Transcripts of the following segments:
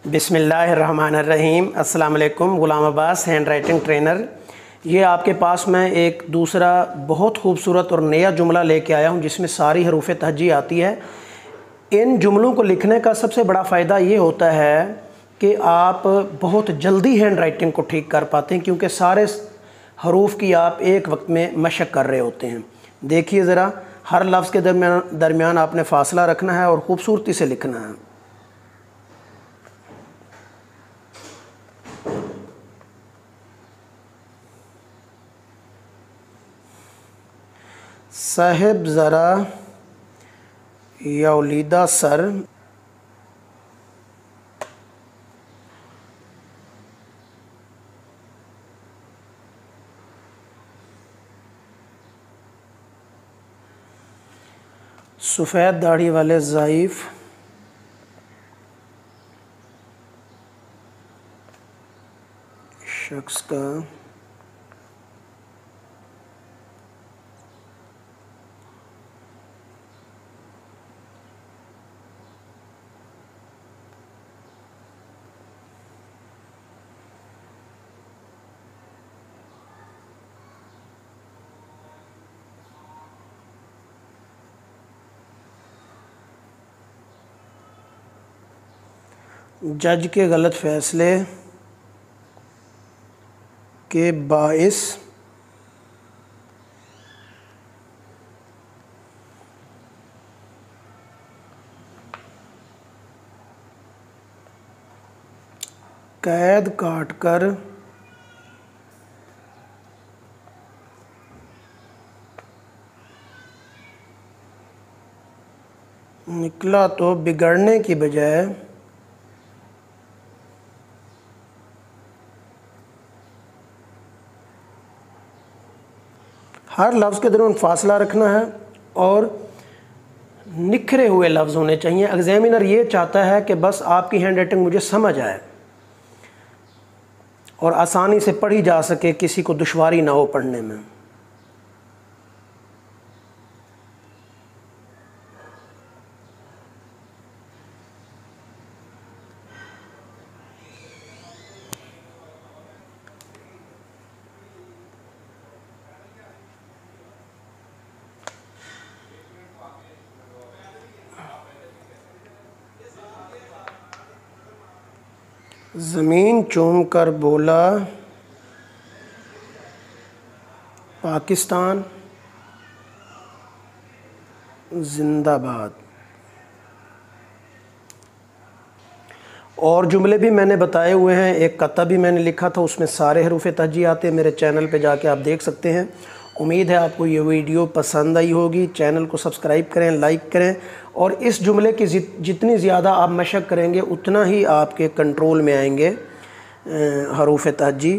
बिस्मिल्लाहिर्रहमानिर्रहीम। अस्सलाम वालेकुम। ग़ुलाम अब्बास, हैंड राइटिंग ट्रेनर। ये आपके पास मैं एक दूसरा बहुत खूबसूरत और नया जुमला लेके आया हूँ जिसमें सारी हरूफ तहज्जी आती है। इन जुमलों को लिखने का सबसे बड़ा फ़ायदा ये होता है कि आप बहुत जल्दी हैंड राइटिंग को ठीक कर पाते हैं, क्योंकि सारे हरूफ की आप एक वक्त में मशक कर रहे होते हैं। देखिए ज़रा, हर लफ्ज़ के दरमियान आपने फ़ासला रखना है और ख़ूबसूरती से लिखना है। साहिब ज़रा यौलीदा सर, सफ़ेद दाढ़ी वाले ज़ईफ़ शख्स का जज के गलत फ़ैसले के बाइस कैद काटकर निकला तो बिगड़ने की बजाय हर लफ्ज़ के दरमियान फ़ासला रखना है और निखरे हुए लफ्ज़ होने चाहिए। एग्ज़ामिनर ये चाहता है कि बस आपकी हैंड राइटिंग मुझे समझ आए और आसानी से पढ़ी जा सके, किसी को दुश्वारी ना हो पढ़ने में। ज़मीन चूम कर बोला पाकिस्तान जिंदाबाद। और जुमले भी मैंने बताए हुए हैं, एक कता भी मैंने लिखा था, उसमें सारे हरूफ तहज्जी आते हैं। मेरे चैनल पे जाके आप देख सकते हैं। उम्मीद है आपको ये वीडियो पसंद आई होगी। चैनल को सब्सक्राइब करें, लाइक करें, और इस जुमले की जितनी ज़्यादा आप मशक करेंगे उतना ही आपके कंट्रोल में आएंगे हरूफ तहज्जी,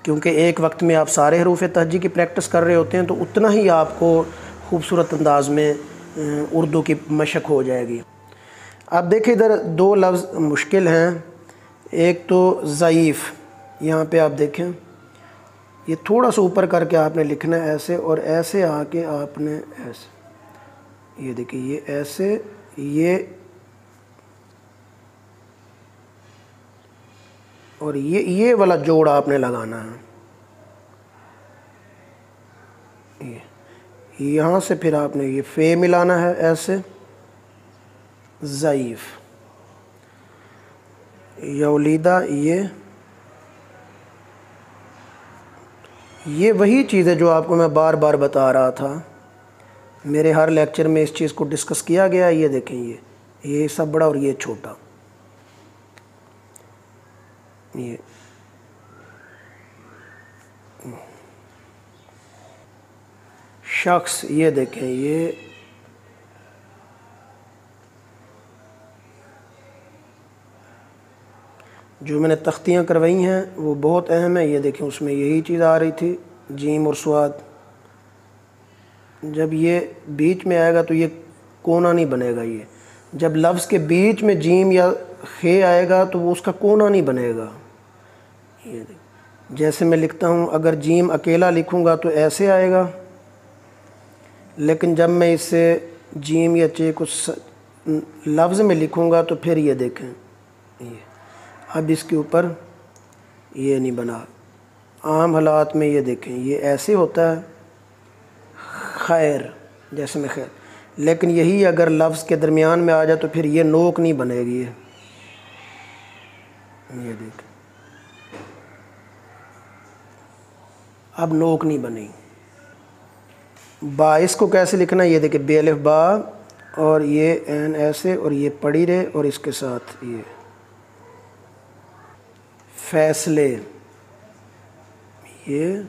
क्योंकि एक वक्त में आप सारे हरूफ तहज्जी की प्रैक्टिस कर रहे होते हैं, तो उतना ही आपको खूबसूरत अंदाज में उर्दू की मशक हो जाएगी। अब देखिए, इधर दो लफ्ज़ मुश्किल हैं। एक तो ज़ईफ़, यहाँ पे आप देखें, ये थोड़ा सा ऊपर करके आपने लिखना है ऐसे, और ऐसे आके आपने ऐसे, ये देखिए, ये ऐसे, ये और ये वाला जोड़ आपने लगाना है। ये यहाँ से फिर आपने ये फ़े मिलाना है ऐसे। ज़ईफ़ यौलीदा, ये वही चीज़ है जो आपको मैं बार बार बता रहा था। मेरे हर लेक्चर में इस चीज़ को डिस्कस किया गया। ये देखें, ये सब बड़ा और ये छोटा, ये शख्स, ये देखें, ये जो मैंने तख्तियाँ करवाई हैं वो बहुत अहम है। ये देखें, उसमें यही चीज़ आ रही थी, जीम और स्वाद। जब ये बीच में आएगा तो ये कोना नहीं बनेगा। ये जब लफ्ज़ के बीच में जीम या खे आएगा तो वो उसका कोना नहीं बनेगा। ये जैसे मैं लिखता हूँ, अगर जीम अकेला लिखूँगा तो ऐसे आएगा, लेकिन जब मैं इसे जीम या चे कुछ लफ्ज़ में लिखूँगा तो फिर ये देखें, ये अब इसके ऊपर ये नहीं बना। आम हालात में ये देखें ये ऐसे होता है खैर, जैसे में खैर, लेकिन यही अगर लफ्ज़ के दरमियान में आ जाए तो फिर ये नोक नहीं बनेगी। ये देखें अब नोक नहीं बनी। बाइस को कैसे लिखना है, ये देखिए बेअलिफ बा और ये एन ऐसे और ये पड़ी रहे और इसके साथ ये फैसले, ये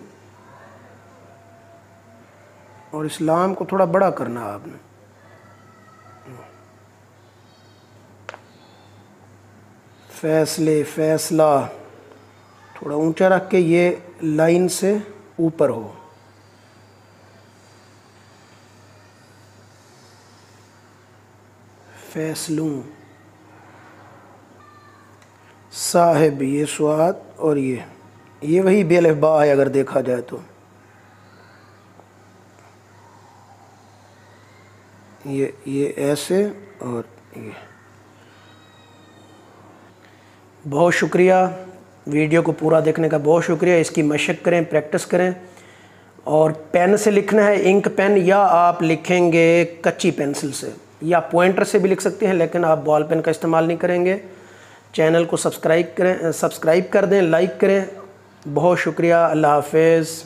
और इस्लाम को थोड़ा बड़ा करना आपने। फैसले, फैसला थोड़ा ऊंचा रख के ये लाइन से ऊपर हो। फैसलूं, साहिब, ये स्वाद और ये वही बेअलिफ बा है अगर देखा जाए तो। ये ऐसे और ये। बहुत शुक्रिया वीडियो को पूरा देखने का, बहुत शुक्रिया। इसकी मशक करें, प्रैक्टिस करें। और पेन से लिखना है, इंक पेन, या आप लिखेंगे कच्ची पेंसिल से, या पॉइंटर से भी लिख सकते हैं, लेकिन आप बॉल पेन का इस्तेमाल नहीं करेंगे। चैनल को सब्सक्राइब कर दें, लाइक करें। बहुत शुक्रिया। अल्लाह हाफ़िज़।